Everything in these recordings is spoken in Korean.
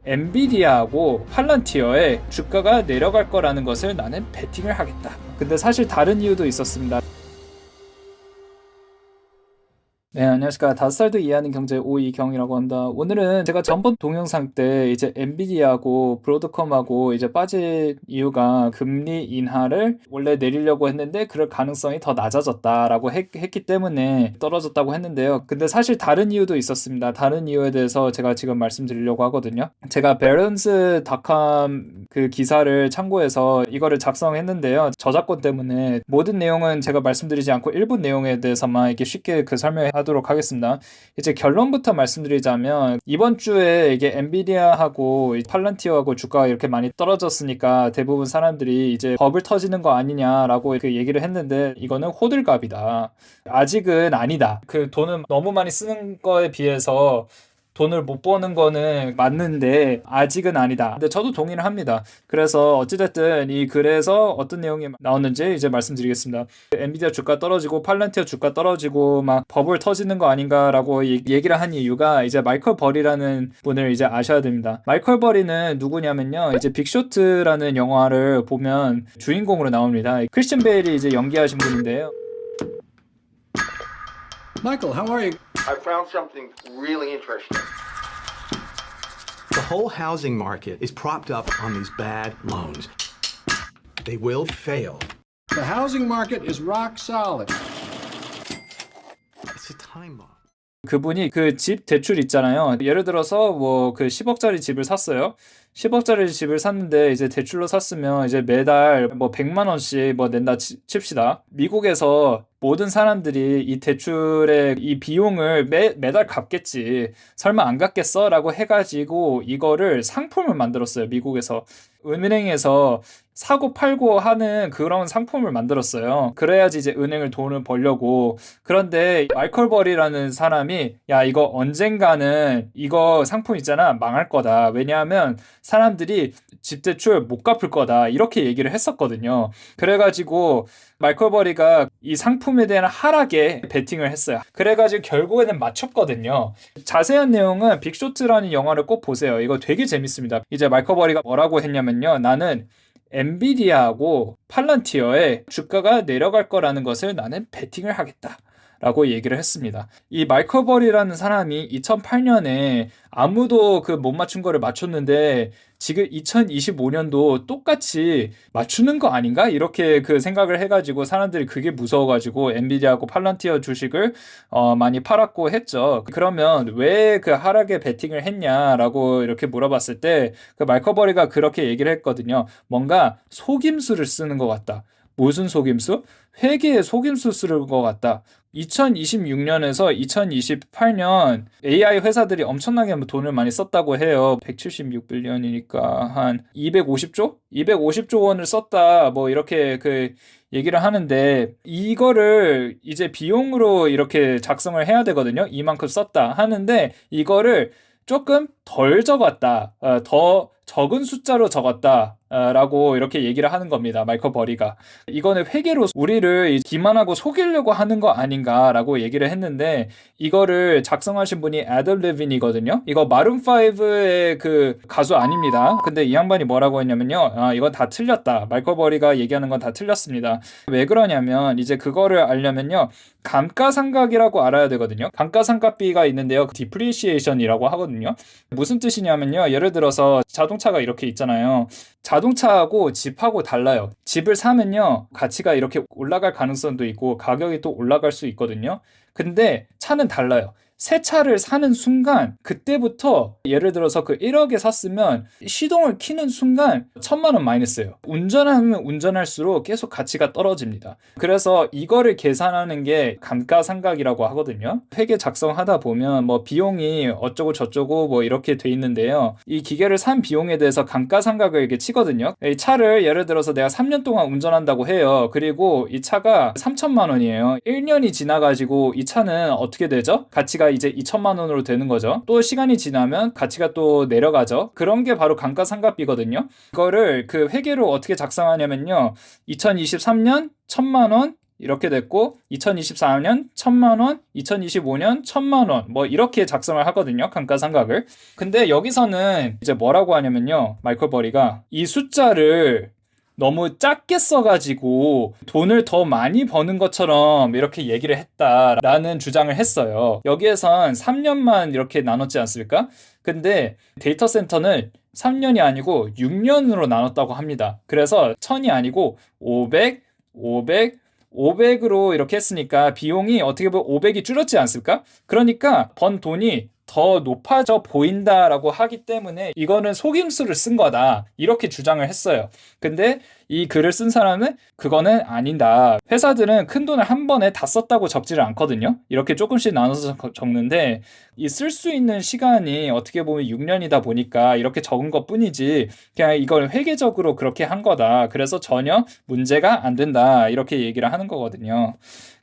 엔비디아하고 팔란티어의 주가가 내려갈 거라는 것을 나는 베팅을 하겠다. 근데 사실 다른 이유도 있었습니다. 네, 안녕하십니까. 5살도 이해하는 경제 오이경이라고 합니다. 오늘은 제가 전번 동영상 때 이제 엔비디아하고 브로드컴하고 이제 빠진 이유가 금리 인하를 원래 내리려고 했는데 그럴 가능성이 더 낮아졌다라고 했기 때문에 떨어졌다고 했는데요. 근데 사실 다른 이유도 있었습니다. 다른 이유에 대해서 제가 지금 말씀드리려고 하거든요. 제가 balance.com 그 기사를 참고해서 이거를 작성했는데요. 저작권 때문에 모든 내용은 제가 말씀드리지 않고 일부 내용에 대해서만 이렇게 쉽게 하도록 하겠습니다. 이제 결론부터 말씀드리자면 이번 주에 이게 엔비디아하고 팔란티어하고 주가가 이렇게 많이 떨어졌으니까 대부분 사람들이 이제 버블 터지는 거 아니냐라고 그 얘기를 했는데 이거는 호들갑이다. 아직은 아니다. 그 돈을 너무 많이 쓰는 거에 비해서 돈을 못 버는 거는 맞는데 아직은 아니다. 근데 저도 동의를 합니다. 그래서 어찌됐든 이 글에서 어떤 내용이 나왔는지 이제 말씀드리겠습니다. 엔비디아 주가 떨어지고 팔란티어 주가 떨어지고 막 버블 터지는 거 아닌가라고 얘기를 한 이유가 이제 마이클 버리라는 분을 이제 아셔야 됩니다. 마이클 버리는 누구냐면요. 이제 빅쇼트라는 영화를 보면 주인공으로 나옵니다. 크리스천 베일이 이제 연기하신 분인데요. Michael, how are you? I found something really interesting. The whole housing market is propped up on these bad loans. They will fail. The housing market is rock solid. It's a time bomb. 그분이 그 집 대출 있잖아요. 예를 들어서 뭐 그 10억짜리 집을 샀어요. 10억짜리 집을 샀는데 이제 대출로 샀으면 이제 매달 뭐 100만 원씩 뭐 낸다 칩시다. 미국에서 모든 사람들이 이 대출의 이 비용을 매달 갚겠지. 설마 안 갚겠어? 라고 해가지고 이거를 상품을 만들었어요. 미국에서. 은행에서 사고 팔고 하는 그런 상품을 만들었어요. 그래야지 이제 은행을 돈을 벌려고. 그런데 마이클 버리라는 사람이 야 이거 언젠가는 이거 상품 있잖아 망할 거다. 왜냐하면 사람들이 집대출 못 갚을 거다. 이렇게 얘기를 했었거든요. 그래가지고 마이클 버리가 이 상품에 대한 하락에 베팅을 했어요. 그래가지고 결국에는 맞췄거든요. 자세한 내용은 빅쇼트라는 영화를 꼭 보세요. 이거 되게 재밌습니다. 이제 마이클 버리가 뭐라고 했냐면요. 나는 엔비디아하고 팔란티어의 주가가 내려갈 거라는 것을 나는 베팅을 하겠다. 라고 얘기를 했습니다. 이 마이클 버리라는 사람이 2008년에 아무도 그 못 맞춘 거를 맞췄는데 지금 2025년도 똑같이 맞추는 거 아닌가? 이렇게 그 생각을 해가지고 사람들이 그게 무서워가지고 엔비디아하고 팔란티어 주식을 많이 팔았고 했죠. 그러면 왜 그 하락에 베팅을 했냐라고 이렇게 물어봤을 때 그 마이클 버리가 그렇게 얘기를 했거든요. 뭔가 속임수를 쓰는 것 같다. 무슨 속임수? 회계에 속임수 쓰는 것 같다. 2026년에서 2028년 AI 회사들이 엄청나게 돈을 많이 썼다고 해요. 176빌리언이니까 한 250조? 250조 원을 썼다. 뭐 이렇게 그 얘기를 하는데 이거를 이제 비용으로 이렇게 작성을 해야 되거든요. 이만큼 썼다 하는데 이거를 조금 덜 적었다. 더 적은 숫자로 적었다. 라고 이렇게 얘기를 하는 겁니다. 마이클 버리가. 이거는 회계로 우리를 기만하고 속이려고 하는 거 아닌가라고 얘기를 했는데 이거를 작성하신 분이 애덤 레빈이거든요. 이거 마룬5의 그 가수 아닙니다. 근데 이 양반이 뭐라고 했냐면요. 이건 다 틀렸다. 마이클 버리가 얘기하는 건 다 틀렸습니다. 왜 그러냐면 이제 그거를 알려면요. 감가상각이라고 알아야 되거든요. 감가상각비가 있는데요. 디프리시에이션이라고 하거든요. 무슨 뜻이냐면요. 예를 들어서 자동차가 이렇게 있잖아요. 자동차하고 집하고 달라요. 집을 사면요, 가치가 이렇게 올라갈 가능성도 있고, 가격이 또 올라갈 수 있거든요. 근데 차는 달라요. 새 차를 사는 순간, 그때부터 예를 들어서 그 1억에 샀으면 시동을 키는 순간 1,000만 원 마이너스예요. 운전하면 운전할수록 계속 가치가 떨어집니다. 그래서 이거를 계산하는 게 감가상각이라고 하거든요. 회계 작성하다 보면 뭐 비용이 어쩌고 저쩌고 뭐 이렇게 돼 있는데요. 이 기계를 산 비용에 대해서 감가상각을 이렇게 치거든요. 이 차를 예를 들어서 내가 3년 동안 운전한다고 해요. 그리고 이 차가 3,000만 원이에요. 1년이 지나가지고 이 차는 어떻게 되죠? 가치가 이제 2,000만 원으로 되는 거죠. 또 시간이 지나면 가치가 또 내려가죠. 그런 게 바로 감가상각비거든요. 이거를 그 회계로 어떻게 작성하냐면요. 2023년 1,000만 원, 이렇게 됐고 2024년 1,000만 원, 2025년 1,000만 원 뭐 이렇게 작성을 하거든요. 감가상각을. 근데 여기서는 이제 뭐라고 하냐면요. 마이클 버리가 이 숫자를 너무 작게 써가지고 돈을 더 많이 버는 것처럼 이렇게 얘기를 했다라는 주장을 했어요. 여기에선 3년만 이렇게 나눴지 않습니까? 근데 데이터 센터는 3년이 아니고 6년으로 나눴다고 합니다. 그래서 1,000이 아니고 500, 500으로 이렇게 했으니까 비용이 어떻게 보면 500이 줄었지 않습니까? 그러니까 번 돈이 더 높아져 보인다라고 하기 때문에 이거는 속임수를 쓴 거다 이렇게 주장을 했어요. 근데 이 글을 쓴 사람은 그거는 아니다. 회사들은 큰 돈을 한 번에 다 썼다고 적지를 않거든요. 이렇게 조금씩 나눠서 적는데 이 쓸 수 있는 시간이 어떻게 보면 6년이다 보니까 이렇게 적은 것 뿐이지 그냥 이걸 회계적으로 그렇게 한 거다. 그래서 전혀 문제가 안 된다 이렇게 얘기를 하는 거거든요.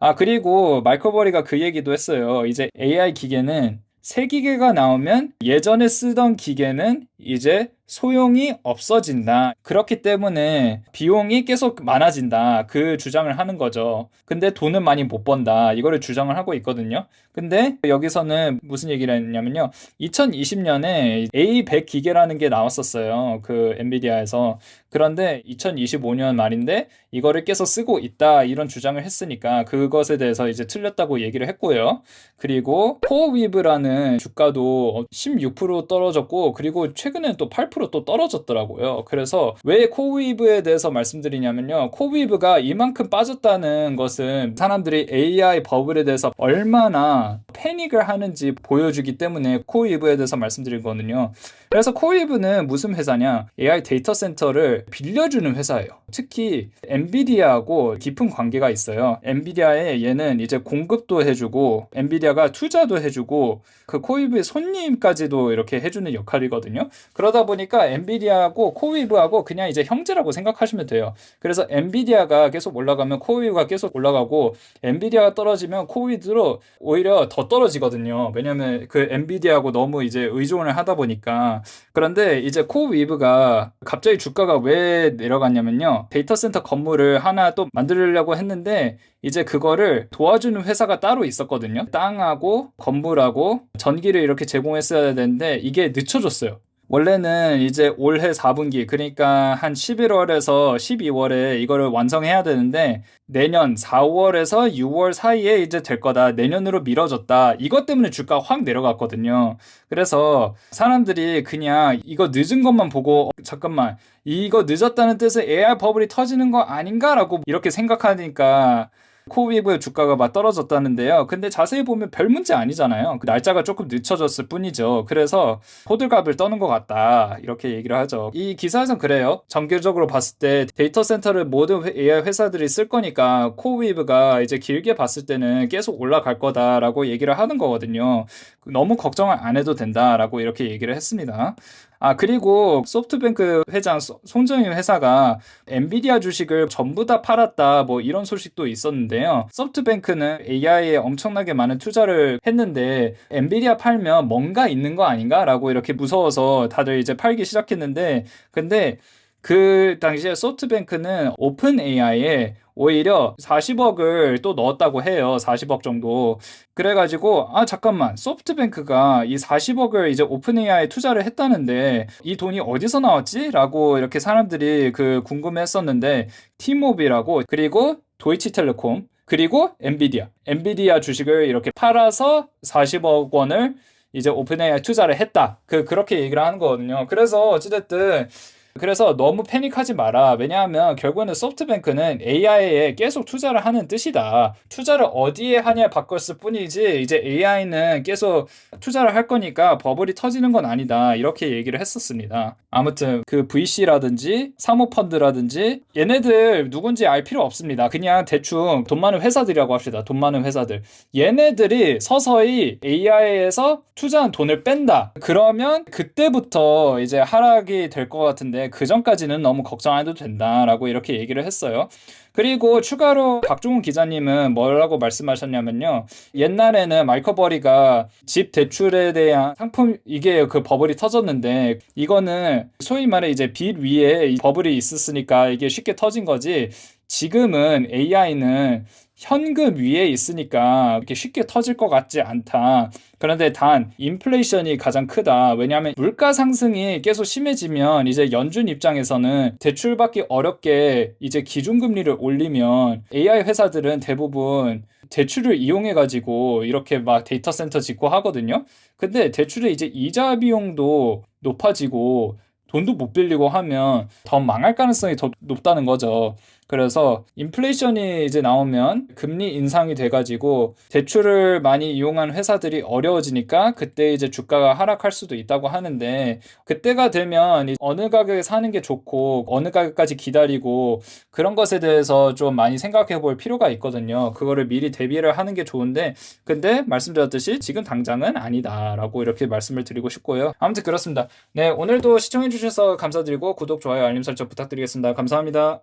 아 그리고 마이클 버리가 그 얘기도 했어요. 이제 AI 기계는 새 기계가 나오면 예전에 쓰던 기계는 이제 소용이 없어진다. 그렇기 때문에 비용이 계속 많아진다. 그 주장을 하는 거죠. 근데 돈은 많이 못 번다. 이거를 주장을 하고 있거든요. 근데 여기서는 무슨 얘기를 했냐면요. 2020년에 A100 기계라는 게 나왔었어요. 그 엔비디아에서. 그런데 2025년 말인데 이거를 계속 쓰고 있다. 이런 주장을 했으니까 그것에 대해서 이제 틀렸다고 얘기를 했고요. 그리고 코어위브라는 주가도 16% 떨어졌고 그리고 최근에 또 8% 또 떨어졌더라고요. 그래서 왜 코어위브에 대해서 말씀드리냐면요. 코어위브가 이만큼 빠졌다는 것은 사람들이 AI 버블에 대해서 얼마나 패닉을 하는지 보여주기 때문에 코어위브에 대해서 말씀드리거든요. 그래서 코어위브는 무슨 회사냐? AI 데이터 센터를 빌려주는 회사예요. 특히 엔비디아하고 깊은 관계가 있어요. 엔비디아에 얘는 이제 공급도 해주고 엔비디아가 투자도 해주고 그 코어위브의 손님까지도 이렇게 해주는 역할이거든요. 그러다 보니까 엔비디아하고 코어위브하고 그냥 이제 형제라고 생각하시면 돼요. 그래서 엔비디아가 계속 올라가면 코어위브가 계속 올라가고 엔비디아가 떨어지면 코어위브로 오히려 더 떨어지거든요. 왜냐면 그 엔비디아하고 너무 이제 의존을 하다 보니까. 그런데 이제 코어위브가 갑자기 주가가 왜 내려갔냐면요. 데이터 센터 건물을 하나 또 만들려고 했는데 이제 그거를 도와주는 회사가 따로 있었거든요. 땅하고 건물하고 전기를 이렇게 제공했어야 되는데 이게 늦춰졌어요. 원래는 이제 올해 4분기 그러니까 한 11월에서 12월에 이거를 완성해야 되는데 내년 4월에서 6월 사이에 이제 될 거다. 내년으로 미뤄졌다. 이것 때문에 주가가 확 내려갔거든요. 그래서 사람들이 그냥 이거 늦은 것만 보고 잠깐만 이거 늦었다는 뜻은 AI 버블이 터지는 거 아닌가라고 이렇게 생각하니까 코어위브의 주가가 막 떨어졌다는데요. 근데 자세히 보면 별 문제 아니잖아요. 그 날짜가 조금 늦춰졌을 뿐이죠. 그래서 호들갑을 떠는 것 같다. 이렇게 얘기를 하죠. 이 기사에선 그래요. 정규적으로 봤을 때 데이터 센터를 모든 AI 회사들이 쓸 거니까 코어위브가 이제 길게 봤을 때는 계속 올라갈 거다라고 얘기를 하는 거거든요. 너무 걱정을 안 해도 된다라고 이렇게 얘기를 했습니다. 아, 그리고 소프트뱅크 회장 송정희 회사가 엔비디아 주식을 전부 다 팔았다 뭐 이런 소식도 있었는데요. 소프트뱅크는 AI에 엄청나게 많은 투자를 했는데 엔비디아 팔면 뭔가 있는 거 아닌가라고 이렇게 무서워서 다들 이제 팔기 시작했는데 근데 그 당시에 소프트뱅크는 오픈 AI에 오히려 40억을 또 넣었다고 해요. 40억 정도. 그래가지고 아 잠깐만 소프트뱅크가 이 40억을 이제 오픈 AI에 투자를 했다는데 이 돈이 어디서 나왔지? 라고 이렇게 사람들이 그 궁금해했었는데 T-Mobile하고 그리고 도이치텔레콤 그리고 엔비디아 주식을 이렇게 팔아서 40억 원을 이제 오픈 AI 투자를 했다. 그렇게 얘기를 하는 거거든요. 그래서 어찌됐든 그래서 너무 패닉하지 마라. 왜냐하면 결국에는 소프트뱅크는 AI에 계속 투자를 하는 뜻이다. 투자를 어디에 하냐에 바꿨을 뿐이지 이제 AI는 계속 투자를 할 거니까 버블이 터지는 건 아니다. 이렇게 얘기를 했었습니다. 아무튼 그 VC라든지 사모펀드라든지 얘네들 누군지 알 필요 없습니다. 그냥 대충 돈 많은 회사들이라고 합시다. 돈 많은 회사들. 얘네들이 서서히 AI에서 투자한 돈을 뺀다. 그러면 그때부터 이제 하락이 될 것 같은데 그 전까지는 너무 걱정 안 해도 된다라고 이렇게 얘기를 했어요. 그리고 추가로 박종훈 기자님은 뭐라고 말씀하셨냐면요. 옛날에는 마이클 버리가 집 대출에 대한 상품 이게 그 버블이 터졌는데 이거는 소위 말해 이제 빚 위에 버블이 있었으니까 이게 쉽게 터진 거지. 지금은 AI는 현금 위에 있으니까 이렇게 쉽게 터질 것 같지 않다. 그런데 단 인플레이션이 가장 크다. 왜냐하면 물가 상승이 계속 심해지면 이제 연준 입장에서는 대출받기 어렵게 이제 기준금리를 올리면 AI 회사들은 대부분 대출을 이용해 가지고 이렇게 막 데이터 센터 짓고 하거든요. 근데 대출의 이제 이자 비용도 높아지고 돈도 못 빌리고 하면 더 망할 가능성이 더 높다는 거죠. 그래서 인플레이션이 이제 나오면 금리 인상이 돼가지고 대출을 많이 이용한 회사들이 어려워지니까 그때 이제 주가가 하락할 수도 있다고 하는데, 그때가 되면 어느 가격에 사는 게 좋고 어느 가격까지 기다리고 그런 것에 대해서 좀 많이 생각해 볼 필요가 있거든요. 그거를 미리 대비를 하는 게 좋은데, 근데 말씀드렸듯이 지금 당장은 아니다라고 이렇게 말씀을 드리고 싶고요. 아무튼 그렇습니다. 네, 오늘도 시청해 주셔서 감사드리고 구독, 좋아요, 알림 설정 부탁드리겠습니다. 감사합니다.